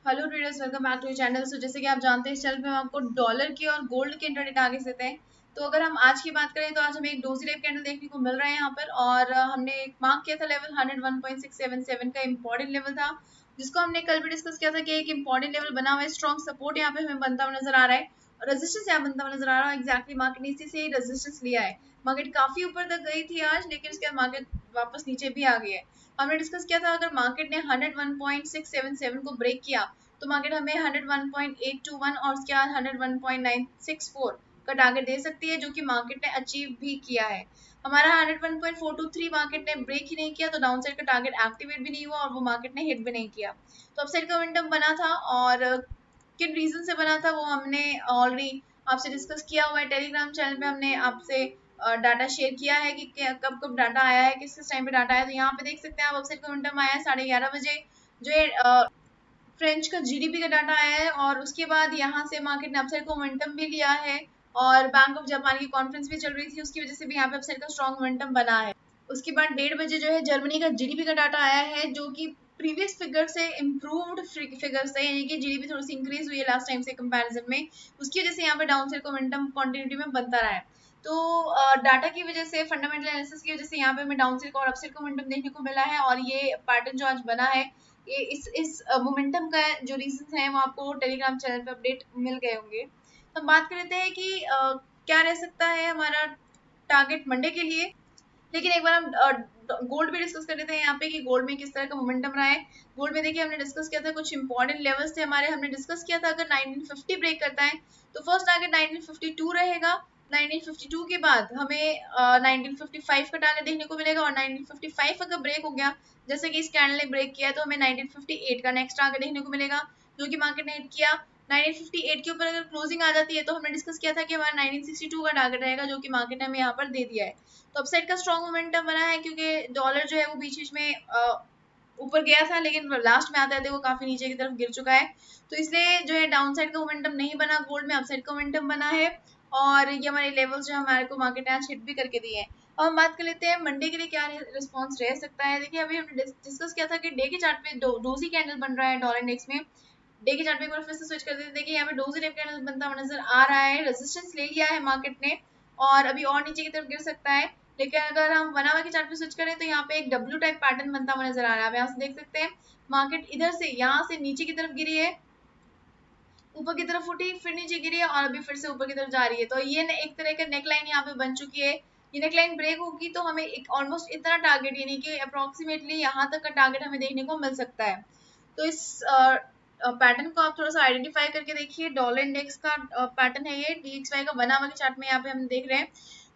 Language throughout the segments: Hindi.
Hello traders, welcome back to channel. So जैसे कि आप जानते हैं, इस चैनल पे हम आपको डॉलर की और गोल्ड के इंट्राडे टारगेट्स देते हैं। तो अगर हम आज की बात करें तो आज हमें एक डोजी टाइप कैंडल देखने को मिल रहा है यहाँ पर, और हमने एक मार्क किया था लेवल 101.677 का इंपॉर्टेंट लेवल था, जिसको हमने कल भी डिस्कस किया था कि एक इंपॉर्टेंट लेवल बना हुआ है। स्ट्रॉन्ग सपोर्ट यहाँ पे हमें बनता हुआ नजर आ रहा है और रेजिस्टेंस यहाँ बनता हुआ नजर आ रहा है। एक्जैक्टली मार्केट ने इसी से ही रेजिस्टेंस लिया है। मार्केट काफी ऊपर तक गई थी आज, लेकिन उसके बाद मार्केट वापस नीचे भी आ गई है। हमने डिस्कस किया था अगर मार्केट ने 101.677 को ब्रेक किया तो मार्केट हमें 101.821 और उसके बाद 101.964 का टारगेट दे सकती है, जो कि मार्केट ने अचीव भी किया है। हमारा 101.423 मार्केट ने ब्रेक ही नहीं किया, तो डाउन साइड का टारगेट एक्टिवेट भी नहीं हुआ और वो मार्केट ने हिट भी नहीं किया। तो अपसाइड का मोमेंटम बना था, और किन रीजन से बना था वो हमने ऑलरेडी आपसे डिस्कस किया हुआ है। टेलीग्राम चैनल पे हमने आपसे डाटा शेयर किया है कि कब कब डाटा आया है, किस किस टाइम पे डाटा आया। तो यहाँ पे देख सकते हैं आप, अपसाइड का मोमेंटम आया है 11:30 बजे, जो फ्रेंच का जीडीपी का डाटा आया है, और उसके बाद यहाँ से मार्केट ने अपसाइड का मोमेंटम भी लिया है। और बैंक ऑफ जापान की कॉन्फ्रेंस भी चल रही थी, उसकी वजह से भी यहाँ पे अपसाइड का स्ट्रॉन्ग मोमेंटम बना है। उसके बाद 1:30 बजे जो है जर्मनी का जीडीपी का डाटा आया है, जो कि प्रीवियस फिगर से इम्प्रूव्ड फिगर्स है, यानी कि जीडीपी थोड़ी सी इंक्रीज हुई है लास्ट टाइम से कंपैरिजन में। उसकी वजह से यहाँ पे डाउन साइड का मोमेंटम कंटिन्यूटी में बनता रहा है। तो डाटा की वजह से, फंडामेंटल एनालिसिस की वजह से यहाँ पे हमें डाउन साइड का और अपसाइड का मोमेंटम देखने को मिला है, और ये पैटर्न जो आज बना है, ये इस मोमेंटम का जो रीजंस हैं वो आपको टेलीग्राम चैनल पे अपडेट मिल गए होंगे। तो हम बात कर लेते हैं कि क्या रह सकता है हमारा टारगेट मंडे के लिए। लेकिन एक बार हम गोल्ड भी डिस्कस कर लेते हैं यहाँ पे कि गोल्ड में किस तरह का मोमेंटम रहा है। गोल्ड में देखिए, हमने डिस्कस किया था कुछ इंपॉर्टेंट लेवल्स थे हमारे। हमने डिस्कस किया था अगर 1950 ब्रेक करता है तो फर्स्ट टारगेट 1952 रहेगा। 1952 के बाद हमें 1955 का टारगेट देखने को मिलेगा, और 1955 अगर ब्रेक हो गया, जैसे कि इस कैंडल ने ब्रेक किया, तो हमें 1958 का नेक्स्ट टारगेट देखने को मिलेगा, जो कि मार्केट ने हिट किया। 1958 के ऊपर अगर क्लोजिंग आ जाती है तो हमने डिस्कस किया था कि हमारा 1962 का टारगेट रहेगा, जो कि मार्केट ने हमें यहाँ पर दे दिया है। तो अपसाइड का स्ट्रॉन्ग मोमेंटम बना है, क्योंकि डॉलर जो है वो बीच बीच में ऊपर गया था, लेकिन लास्ट में आते आते वो काफी नीचे की तरफ गिर चुका है। तो इसलिए जो है डाउन साइड का मोमेंटम नहीं बना, गोल्ड में अपसाइड का मोमेंटम बना है। और ये हमारे लेवल्स जो हमारे को मार्केट ने आज हिट भी करके दिए हैं। अब हम बात कर लेते हैं मंडे के लिए क्या रिस्पॉन्स रह सकता है। देखिए, अभी हमने डिस्कस किया था कि डे के चार्ट पे डोजी कैंडल बन रहा है डॉलर इंडेक्स में। डे के चार्ट पे एक बार फिर से स्विच कर देते हैं। देखिए, यहाँ पे डोजी टाइप कैंडल बनता हुआ नजर आ रहा है, रेजिस्टेंस ले लिया है मार्केट ने, और अभी और नीचे की तरफ गिर सकता है। लेकिन अगर हम 1 आवर के चार्ट पे स्विच करें तो यहाँ पे एक डब्ल्यू टाइप पैटर्न बनता हुआ नजर आ रहा है। आप यहाँ से देख सकते हैं, मार्केट इधर से यहाँ से नीचे की तरफ गिरी है, ऊपर की तरफ उठी, फिर नीचे गिरी है, और अभी फिर से ऊपर की तरफ जा रही है। तो ये एक तरह का नेकलाइन यहाँ पे बन चुकी है। ये नेकलाइन ब्रेक होगी तो हमें एक ऑलमोस्ट इतना टारगेट, यानी कि अप्रोक्सीमेटली यहाँ तक का टारगेट हमें देखने को मिल सकता है। तो इस पैटर्न को आप थोड़ा सा आइडेंटिफाई करके देखिए। डॉलर इंडेक्स का पैटर्न है ये, DXY का बना हुआ के चार्ट में यहाँ पे हम देख रहे हैं।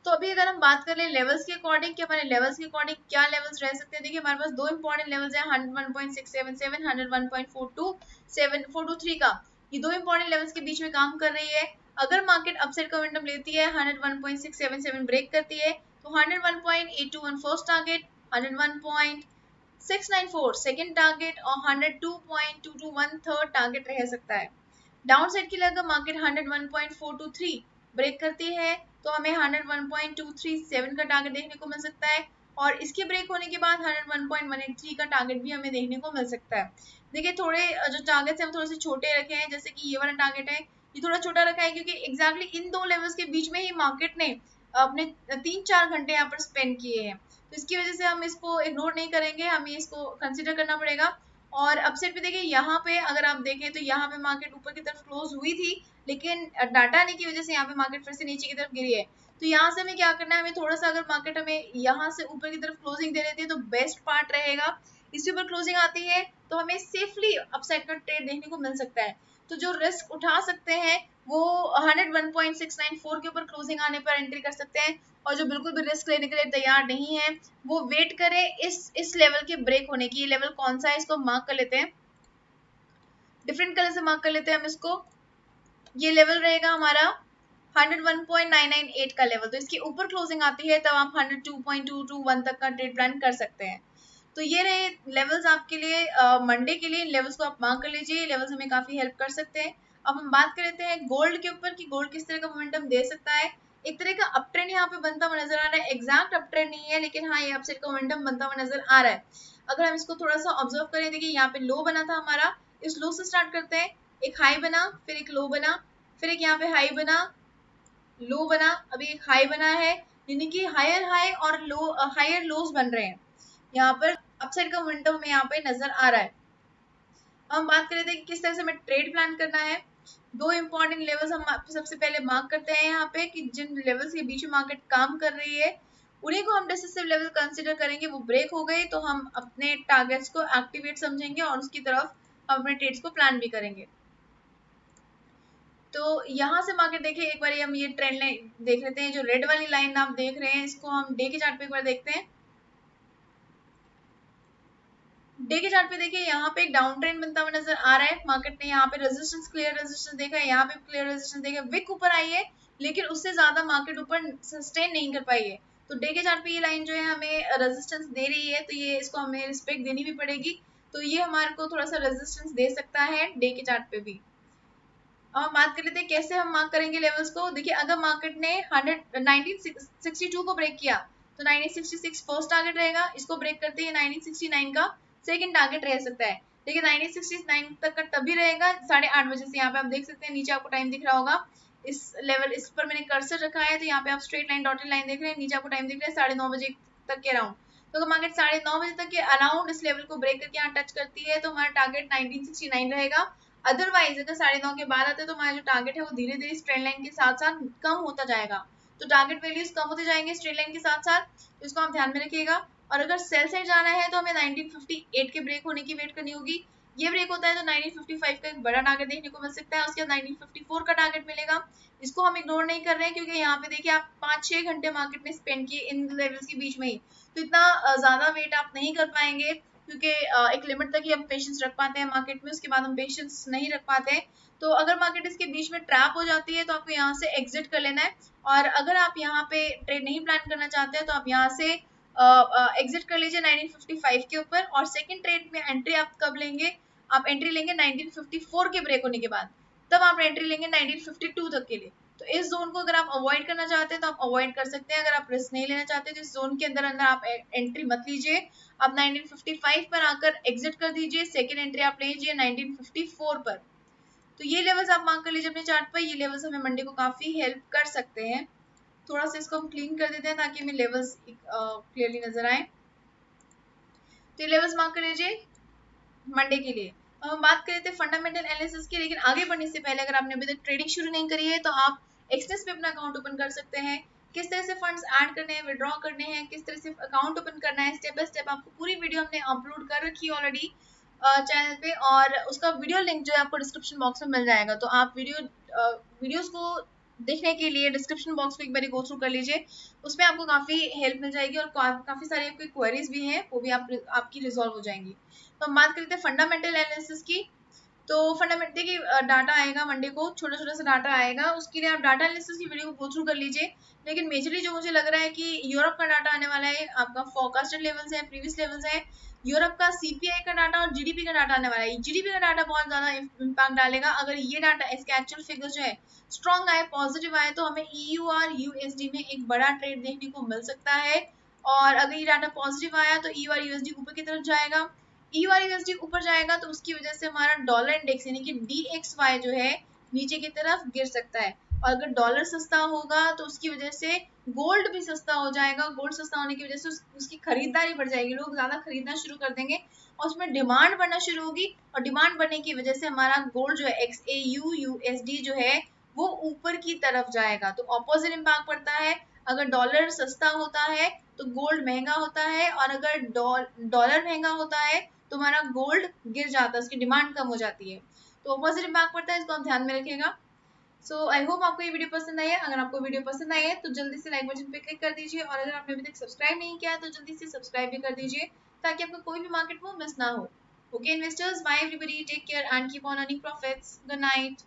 तो अभी अगर हम बात कर ले लेवल्स के अकॉर्डिंग कि हमारे लेवल्स के अकॉर्डिंग क्या लेवल्स रह सकते हैं, देखिए हमारे पास दो इंपॉर्टेंट लेवल्स हैं, 101.677, 101.42743 का। ये दो इंपॉर्टेंट लेवल्स के बीच में काम कर रही है। अगर मार्केट अपसाइड का मोमेंटम लेती है, 101.677 ब्रेक करती है, तो 101.821 फर्स्ट टारगेट, 101.694 सेकंड टारगेट, और 102.221 थर्ड टारगेट रह सकता है। डाउन साइड के लिए अगर मार्केट 101.423 ब्रेक करती है तो हमें 101.237 का टारगेट देखने को मिल सकता है, और इसके ब्रेक होने के बाद 101.183 का टारगेट भी हमें देखने को मिल सकता है। देखिए, थोड़े जो टारगेट्स हैं वो थोड़े से छोटे रखे हैं, जैसे कि ये वाला टारगेट है, ये थोड़ा छोटा रखा है, क्योंकि एग्जैक्टली इन दो लेवल्स के बीच में ही मार्केट ने अपने 3-4 घंटे यहाँ पर स्पेंड किए हैं। तो इसकी वजह से हम इसको इग्नोर नहीं करेंगे, हमें इसको कंसिडर करना पड़ेगा। और अपसाइड पे देखिए, यहाँ पे अगर आप देखें तो यहाँ पे मार्केट ऊपर की तरफ क्लोज हुई थी, लेकिन डाटा आने की वजह से यहाँ पे मार्केट फिर से नीचे की तरफ गिरी है। तो यहाँ से हमें क्या करना है, हमें थोड़ा सा, अगर मार्केट हमें यहाँ से ऊपर की तरफ क्लोजिंग दे देती है तो बेस्ट पार्ट रहेगा। इसके ऊपर क्लोजिंग आती है तो हमें सेफली अपसाइड का ट्रेड देखने को मिल सकता है। तो जो रिस्क उठा सकते हैं वो 101.694 के ऊपर क्लोजिंग आने पर एंट्री कर सकते हैं, और जो बिल्कुल भी रिस्क लेने के लिए तैयार नहीं है वो वेट करे इस लेवल के ब्रेक होने की। ये लेवल कौन सा है, इसको मार्क कर लेते हैं, डिफरेंट कलर से मार्क कर लेते हैं हम इसको। ये लेवल रहेगा हमारा 101.998 का लेवल। तो इसके ऊपर क्लोजिंग आती है तब आप 102.221 तक का ट्रेड प्लान कर सकते हैं। तो ये रहे लेवल्स आपके लिए मंडे के लिए। लेवल्स को आप मार्क कर लीजिए, लेवल्स हमें काफी हेल्प कर सकते हैं। अब हम बात कर लेते हैं गोल्ड के ऊपर कि गोल्ड किस तरह का मोमेंटम दे सकता है। एक तरह का अप ट्रेंड यहाँ पे बनता हुआ नजर आ रहा है, एग्जैक्ट अप ट्रेंड नहीं है, लेकिन हाँ, ये अपसाइड का मोमेंटम बनता हुआ नजर आ रहा है। अगर हम इसको थोड़ा सा ऑब्जर्व करें, देखिए यहाँ पे लो बना था हमारा, इस लो से स्टार्ट करते हैं, एक हाई बना, फिर एक लो बना, फिर एक यहाँ पे हाई बना, लो बना, अभी एक हाई बना है, यानी कि हायर हाई और लो हायर लोज बन रहे हैं। यहाँ पर अपसाइड का मोमेंटम हमें यहाँ पे नजर आ रहा है। हम बात कर रहे थे कि किस तरह से हमें ट्रेड प्लान करना है। दो इंपॉर्टेंट लेवल्स हम सबसे पहले मार्क करते हैं यहाँ पे कि जिन लेवल्स के बीच में मार्केट काम कर रही है उन्हीं को हम डिसिसिव लेवल कंसीडर करेंगे। वो ब्रेक हो गई तो हम अपने टारगेट्स को एक्टिवेट समझेंगे और उसकी तरफ हम अपने ट्रेड्स को प्लान भी करेंगे। तो यहाँ से मार्केट देखिए, एक बार हम ये ट्रेंड लाइन देख लेते हैं। जो रेड वाली लाइन आप देख रहे हैं इसको हम डे के चार्ट पे एक बार देखते हैं। डे के चार्ट पे देखिए यहाँ पे एक डाउन ट्रेंड बनता हुआ नजर आ रहा है। मार्केट ने यहाँ पे रेजिस्टेंस, क्लियर रेजिस्टेंस देखा है, यहाँ पे क्लियर रेजिस्टेंस देखा, विक ऊपर आई है लेकिन उससे ज्यादा मार्केट ऊपर सस्टेन नहीं कर पाई है। तो डे के चार्ट पे ये लाइन जो है हमें रेजिस्टेंस दे रही है, तो ये इसको हमें रिस्पेक्ट देनी भी पड़ेगी। तो ये हमारे को थोड़ा सा रेजिस्टेंस दे सकता है डे के चार्ट पे भी। अब हम बात कर लेते हैं कैसे हम मार्क करेंगे लेवल्स को। देखिए अगर मार्केट ने 1962 को ब्रेक किया तो 1966 फर्स्ट टारगेट रहेगा, इसको ब्रेक करते ही 1969 का सेकंड टारगेट रह सकता है। लेकिन 1969 तक का तभी रहेगा 8:30 बजे से। यहाँ पे आप देख सकते हैं, नीचे आपको टाइम दिख रहा होगा, इस लेवल इस पर मैंने कर्सर रखा है, तो यहाँ पे आप स्ट्रेट लाइन डॉटेड लाइन देख रहे हैं, नीचे आपको टाइम दिख रहा है 9:30 बजे तक के अराउंड। तो अगर मार्केट 9:30 बजे तक के अराउंड इस लेवल को ब्रेक करके यहाँ टच करती है तो हमारा टारगेट 1969 रहेगा। अदरवाइज अगर 9:30 के बाद आते हैं तो हमारा जो टारगेट है वो धीरे धीरे स्ट्रेट लाइन के साथ साथ कम होता जाएगा। तो टारगेट वैल्यूज कम होते जाएंगे स्ट्रेट लाइन के साथ साथ, तो इसको आप ध्यान में रखिएगा। और अगर सेल साइड जाना है तो हमें 1958 के ब्रेक होने की वेट करनी होगी। ये ब्रेक होता है तो 1955 का एक बड़ा टारगेट देखने को मिल सकता है, उसके बाद 1954 का टारगेट मिलेगा। इसको हम इग्नोर नहीं कर रहे हैं क्योंकि यहाँ पे देखिए आप 5-6 घंटे मार्केट में स्पेंड किए इन लेवल्स के बीच में ही, तो इतना ज्यादा वेट आप नहीं कर पाएंगे क्योंकि एक लिमिट तक ही हम पेशेंस रख पाते हैं मार्केट में, उसके बाद हम पेशेंस नहीं रख पाते हैं। तो अगर मार्केट इसके बीच में ट्रैप हो जाती है तो आपको यहाँ से एग्जिट कर लेना है। और अगर आप यहाँ पे ट्रेड नहीं प्लान करना चाहते हैं तो आप यहाँ से एग्जिट कर लीजिए 1955 के ऊपर। और सेकंड ट्रेड में एंट्री आप कब लेंगे, आप एंट्री लेंगे 1954 के ब्रेक होने के बाद, तब आप एंट्री लेंगे 1952 तक के लिए। तो इस जोन को अगर आप अवॉइड करना चाहते हैं तो आप अवॉइड कर सकते हैं। अगर आप रिस्क नहीं लेना चाहते तो इस जोन के अंदर अंदर आप एंट्री मत लीजिए, आप 1955 पर आकर एग्जिट कर दीजिए, सेकंड एंट्री आप ले लीजिए 1954 पर। तो ये लेवल्स आप मार्क कर लीजिए अपने चार्ट पर। ये लेवल्स हमें मंडे को काफी हेल्प कर सकते हैं। थोड़ा सा इसको हम क्लीन कर देते हैं ताकि हमें लेवल्स क्लियरली नजर आए। तो ये लेवल्स मार्क कर लीजिए मंडे के लिए। अब हम बात कर रहे थे फंडामेंटल एनालिसिस की, लेकिन आगे बढ़ने से पहले अगर आपने अभी तक ट्रेडिंग शुरू नहीं करी है तो आप एक्सचेंज पे अपना अकाउंट ओपन कर सकते हैं। किस तरह से फंड्स ऐड करने हैं, विड्रॉ करने हैं, किस तरह से अकाउंट ओपन करना है, स्टेप बाय स्टेप आपको पूरी वीडियो हमने अपलोड कर रखी है ऑलरेडी चैनल पे, और उसका वीडियो लिंक जो है आपको डिस्क्रिप्शन बॉक्स में मिल जाएगा। तो आप वीडियोस को देखने के लिए डिस्क्रिप्शन बॉक्स को एक बार गो थ्रू कर लीजिए, उसमें आपको काफी हेल्प मिल जाएगी और काफी सारी आपकी क्वेरीज भी हैं वो भी आपकी रिजॉल्व हो जाएंगी। तो हम बात करते हैं फंडामेंटल एनालिसिस की। तो फंडामेंटल देखिए डाटा आएगा मंडे को, छोटा छोटा सा डाटा आएगा, उसके लिए आप डाटा एनालिसिस की वीडियो को गो थ्रू कर लीजिए। लेकिन मेजरली जो मुझे लग रहा है कि यूरोप का डाटा आने वाला है, आपका फोरकास्टेड लेवल्स है, प्रीवियस लेवल्स है, यूरोप का सीपीआई का डाटा और जीडीपी का डाटा आने वाला है। जीडीपी का डाटा बहुत ज्यादा इम्पैक्ट डालेगा। अगर ये डाटा इसके एक्चुअल फिगर जो है स्ट्रॉन्ग आए, पॉजिटिव आए, तो हमें ईयू और यूएसडी में एक बड़ा ट्रेड देखने को मिल सकता है। और अगर ये डाटा पॉजिटिव आया तो ईयू और यूएसडी ऊपर की तरफ जाएगा, ईयू और यूएसडी ऊपर जाएगा तो उसकी वजह से हमारा डॉलर इंडेक्स यानी कि DXY जो है नीचे की तरफ गिर सकता है। और अगर डॉलर सस्ता होगा तो उसकी वजह से गोल्ड भी सस्ता हो जाएगा। गोल्ड सस्ता होने की वजह से उसकी खरीदारी बढ़ जाएगी, लोग ज्यादा खरीदना शुरू कर देंगे और उसमें डिमांड बढ़ना शुरू होगी। और डिमांड बढ़ने की वजह से हमारा गोल्ड जो है XAU USD जो है वो ऊपर की तरफ जाएगा। तो ऑपोजिट इम्पैक्ट पड़ता है। अगर डॉलर सस्ता होता है तो गोल्ड महंगा होता है, और अगर डॉलर महंगा होता है तो हमारा गोल्ड गिर जाता है, उसकी डिमांड कम हो जाती है। तो ऑपोजिट इम्पैक्ट पड़ता है, इसको आप ध्यान में रखिएगा। सो आई होप आपको ये वीडियो पसंद आई है। अगर आपको वीडियो पसंद आई है तो जल्दी से लाइक बटन पे क्लिक कर दीजिए, और अगर आपने अभी तक सब्सक्राइब नहीं किया है तो जल्दी से सब्सक्राइब भी कर दीजिए ताकि आपको कोई भी मार्केट मूव मिस ना हो। Okay investors, bye everybody, take care and keep on earning profits. Good night.